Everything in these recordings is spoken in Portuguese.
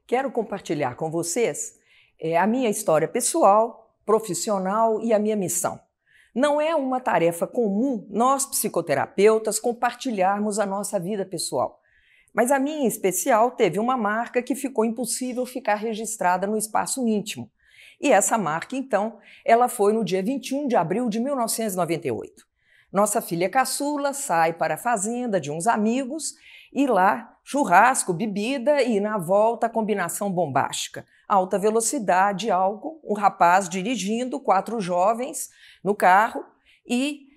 Quero compartilhar com vocês a minha história pessoal, profissional e a minha missão. Não é uma tarefa comum nós, psicoterapeutas, compartilharmos a nossa vida pessoal. Mas a minha, em especial, teve uma marca que ficou impossível ficar registrada no espaço íntimo. E essa marca, então, ela foi no dia 21 de abril de 1998. Nossa filha caçula sai para a fazenda de uns amigos e lá, churrasco, bebida e na volta, combinação bombástica. Alta velocidade, álcool, um rapaz dirigindo, 4 jovens no carro e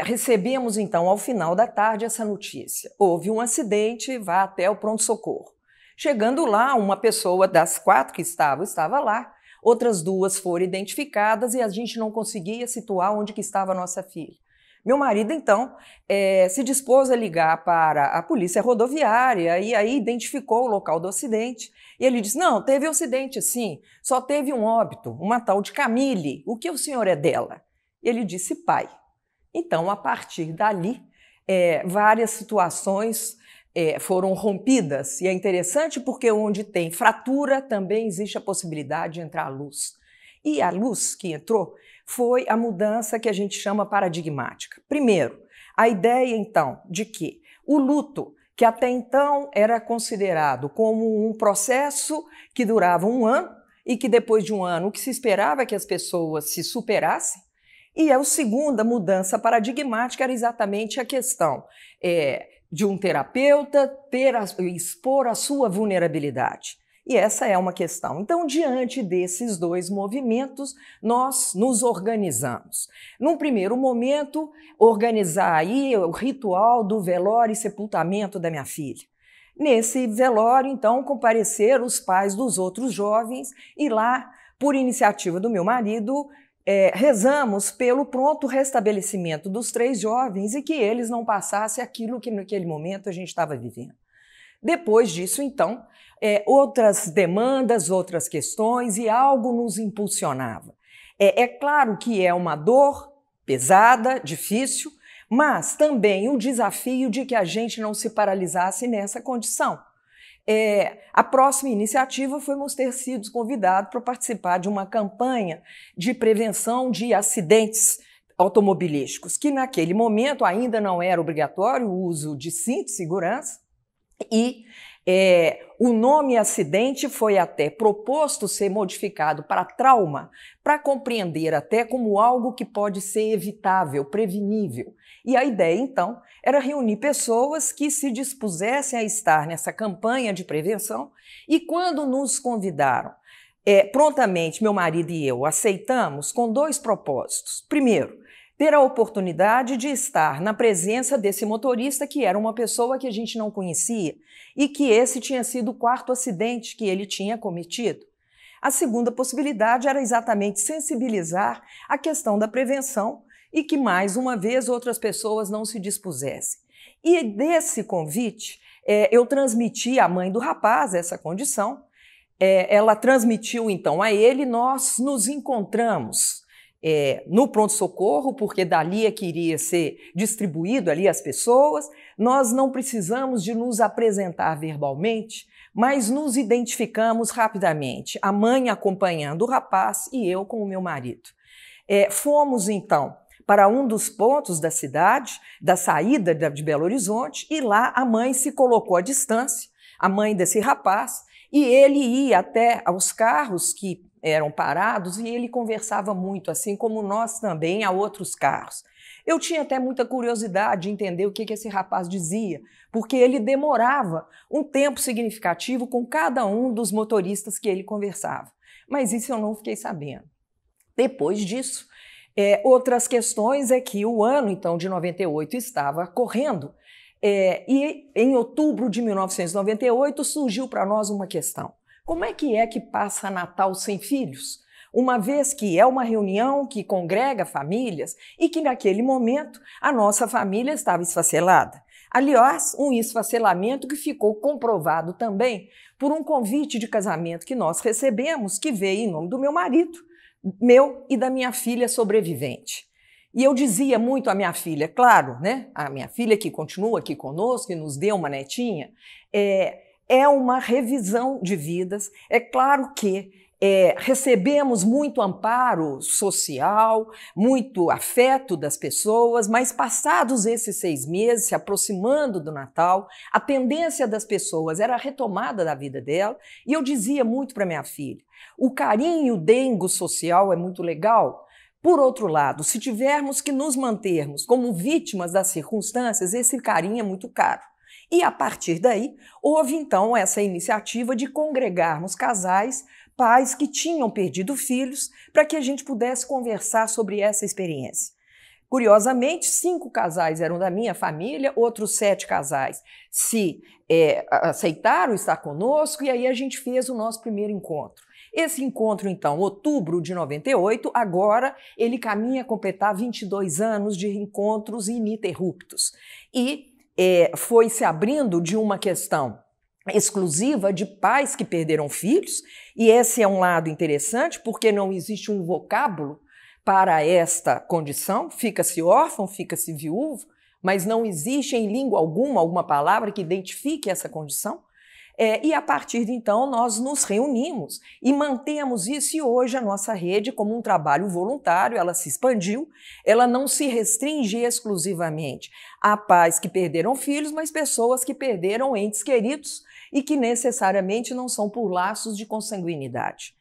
recebemos então ao final da tarde essa notícia. Houve um acidente, vá até o pronto-socorro. Chegando lá, uma pessoa das 4 que estava lá, outras 2 foram identificadas e a gente não conseguia situar onde que estava a nossa filha. Meu marido, então, se dispôs a ligar para a polícia rodoviária e aí identificou o local do acidente. E ele disse, não, teve um acidente sim, só teve um óbito, uma tal de Camille, o que o senhor é dela? E ele disse, pai. Então, a partir dali, várias situações foram rompidas. E é interessante porque onde tem fratura também existe a possibilidade de entrar a luz. E a luz que entrou foi a mudança que a gente chama paradigmática. Primeiro, a ideia, então, de que o luto, que até então era considerado como um processo que durava 1 ano e que depois de 1 ano o que se esperava é que as pessoas se superassem, e a segunda mudança paradigmática era exatamente a questão de um terapeuta expor a sua vulnerabilidade. E essa é uma questão. Então, diante desses 2 movimentos, nós nos organizamos. Num primeiro momento, organizar aí o ritual do velório e sepultamento da minha filha. Nesse velório, então, compareceram os pais dos outros jovens e lá, por iniciativa do meu marido, rezamos pelo pronto restabelecimento dos 3 jovens e que eles não passassem aquilo que naquele momento a gente estava vivendo. Depois disso, então, outras demandas, outras questões e algo nos impulsionava. É claro que é uma dor pesada, difícil, mas também um desafio de que a gente não se paralisasse nessa condição. A próxima iniciativa fomos ter sido convidados para participar de uma campanha de prevenção de acidentes automobilísticos, que naquele momento ainda não era obrigatório o uso de cinto de segurança, e o nome acidente foi até proposto ser modificado para trauma, para compreender até como algo que pode ser evitável, prevenível. E a ideia, então, era reunir pessoas que se dispusessem a estar nessa campanha de prevenção e quando nos convidaram, prontamente meu marido e eu aceitamos com 2 propósitos. Primeiro, ter a oportunidade de estar na presença desse motorista que era uma pessoa que a gente não conhecia e que esse tinha sido o 4º acidente que ele tinha cometido. A segunda possibilidade era exatamente sensibilizar a questão da prevenção e que, mais uma vez, outras pessoas não se dispusessem. E desse convite, eu transmiti à mãe do rapaz essa condição, ela transmitiu então a ele, nós nos encontramos no pronto-socorro, porque dali é que iria ser distribuído ali as pessoas. Nós não precisamos de nos apresentar verbalmente, mas nos identificamos rapidamente, a mãe acompanhando o rapaz e eu com o meu marido. Fomos então para um dos pontos da cidade, da saída de Belo Horizonte, e lá a mãe se colocou à distância, a mãe desse rapaz, e ele ia até aos carros que eram parados e ele conversava muito, assim como nós também, a outros carros. Eu tinha até muita curiosidade de entender o que esse rapaz dizia, porque ele demorava um tempo significativo com cada um dos motoristas que ele conversava. Mas isso eu não fiquei sabendo. Depois disso, outras questões é que o ano, então, de 98 estava correndo e em outubro de 1998 surgiu para nós uma questão. Como é que passa Natal sem filhos? Uma vez que é uma reunião que congrega famílias e que naquele momento a nossa família estava esfacelada. Aliás, um esfacelamento que ficou comprovado também por um convite de casamento que nós recebemos, que veio em nome do meu marido, meu e da minha filha sobrevivente. E eu dizia muito à minha filha, claro, né? A minha filha que continua aqui conosco e nos deu uma netinha, é uma revisão de vidas. É claro que recebemos muito amparo social, muito afeto das pessoas, mas passados esses 6 meses, se aproximando do Natal, a tendência das pessoas era a retomada da vida dela, e eu dizia muito para minha filha, o carinho dengo social é muito legal. Por outro lado, se tivermos que nos mantermos como vítimas das circunstâncias, esse carinho é muito caro. E a partir daí, houve então essa iniciativa de congregarmos casais, pais que tinham perdido filhos, para que a gente pudesse conversar sobre essa experiência. Curiosamente, 5 casais eram da minha família, outros 7 casais se aceitaram estar conosco, e aí a gente fez o nosso primeiro encontro. Esse encontro, então, outubro de 98, agora ele caminha a completar 22 anos de encontros ininterruptos. E foi se abrindo de uma questão exclusiva de pais que perderam filhos, e esse é um lado interessante, porque não existe um vocábulo para esta condição, fica-se órfão, fica-se viúvo, mas não existe em língua alguma palavra que identifique essa condição. E a partir de então nós nos reunimos e mantemos isso, e hoje a nossa rede, como um trabalho voluntário, ela se expandiu, ela não se restringe exclusivamente a pais que perderam filhos, mas pessoas que perderam entes queridos e que necessariamente não são por laços de consanguinidade.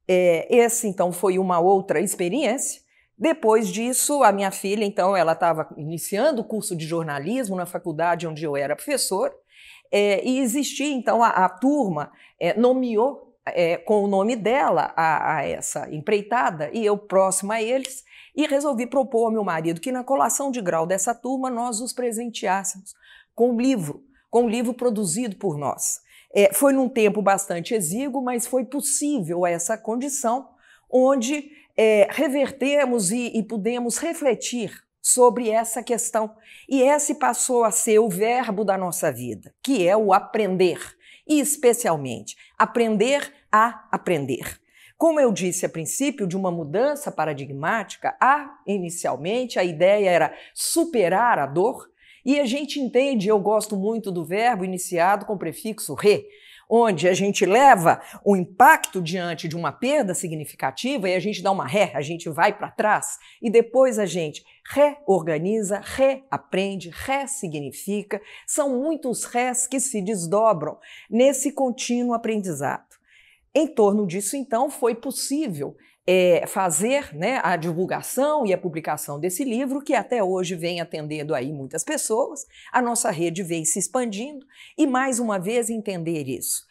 Esse então foi uma outra experiência. Depois disso, a minha filha, então, ela estava iniciando o curso de jornalismo na faculdade onde eu era professor, e existia, então, a turma nomeou com o nome dela a essa empreitada, e eu próxima a eles, e resolvi propor ao meu marido que na colação de grau dessa turma nós os presenteássemos com um livro produzido por nós. Foi num tempo bastante exíguo, mas foi possível essa condição, onde revertemos e pudemos refletir sobre essa questão. E esse passou a ser o verbo da nossa vida, que é o aprender, e especialmente aprender a aprender. Como eu disse a princípio, de uma mudança paradigmática, inicialmente a ideia era superar a dor, e a gente entende, eu gosto muito do verbo iniciado com o prefixo re, onde a gente leva o impacto diante de uma perda significativa e a gente dá uma ré, a gente vai para trás e depois a gente reorganiza, reaprende, ressignifica. São muitos rés que se desdobram nesse contínuo aprendizado. Em torno disso, então, foi possível fazer, né, a divulgação e a publicação desse livro, que até hoje vem atendendo aí muitas pessoas. A nossa rede vem se expandindo e, mais uma vez, entender isso.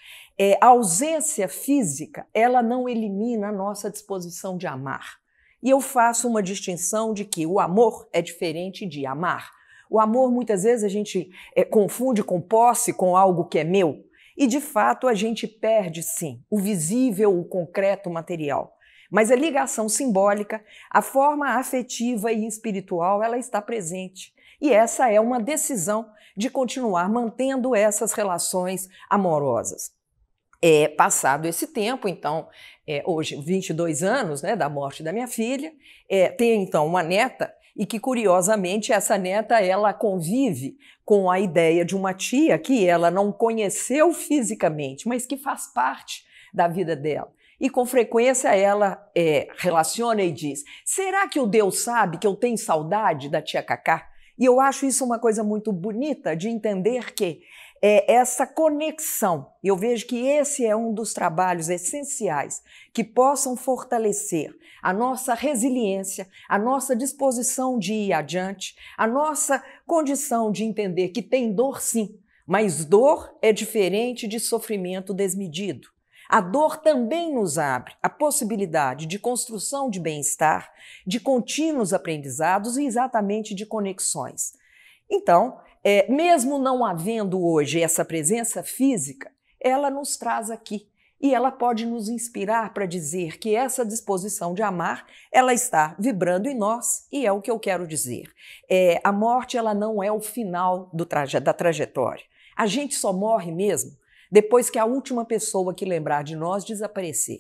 A ausência física, ela não elimina a nossa disposição de amar. E eu faço uma distinção de que o amor é diferente de amar. O amor, muitas vezes, a gente confunde com posse, com algo que é meu. E, de fato, a gente perde, sim, o visível, o concreto, o material. Mas a ligação simbólica, a forma afetiva e espiritual, ela está presente. E essa é uma decisão de continuar mantendo essas relações amorosas. Passado esse tempo, então, hoje, 22 anos, né, da morte da minha filha, tenho então uma neta, e que, curiosamente, essa neta, ela convive com a ideia de uma tia que ela não conheceu fisicamente, mas que faz parte da vida dela. E com frequência ela relaciona e diz, será que o Deus sabe que eu tenho saudade da tia Cacá? E eu acho isso uma coisa muito bonita de entender que essa conexão, eu vejo que esse é um dos trabalhos essenciais que possam fortalecer a nossa resiliência, a nossa disposição de ir adiante, a nossa condição de entender que tem dor sim, mas dor é diferente de sofrimento desmedido. A dor também nos abre a possibilidade de construção de bem-estar, de contínuos aprendizados e exatamente de conexões. Então, mesmo não havendo hoje essa presença física, ela nos traz aqui e ela pode nos inspirar para dizer que essa disposição de amar, ela está vibrando em nós e é o que eu quero dizer. A morte, ela não é o final da trajetória. A gente só morre mesmo depois que a última pessoa que lembrar de nós desaparecer.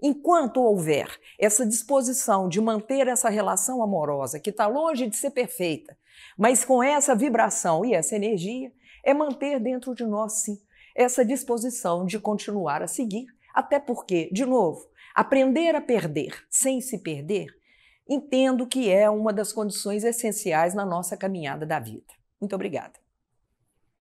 Enquanto houver essa disposição de manter essa relação amorosa, que está longe de ser perfeita, mas com essa vibração e essa energia, é manter dentro de nós, sim, essa disposição de continuar a seguir, até porque, de novo, aprender a perder sem se perder, entendo que é uma das condições essenciais na nossa caminhada da vida. Muito obrigada.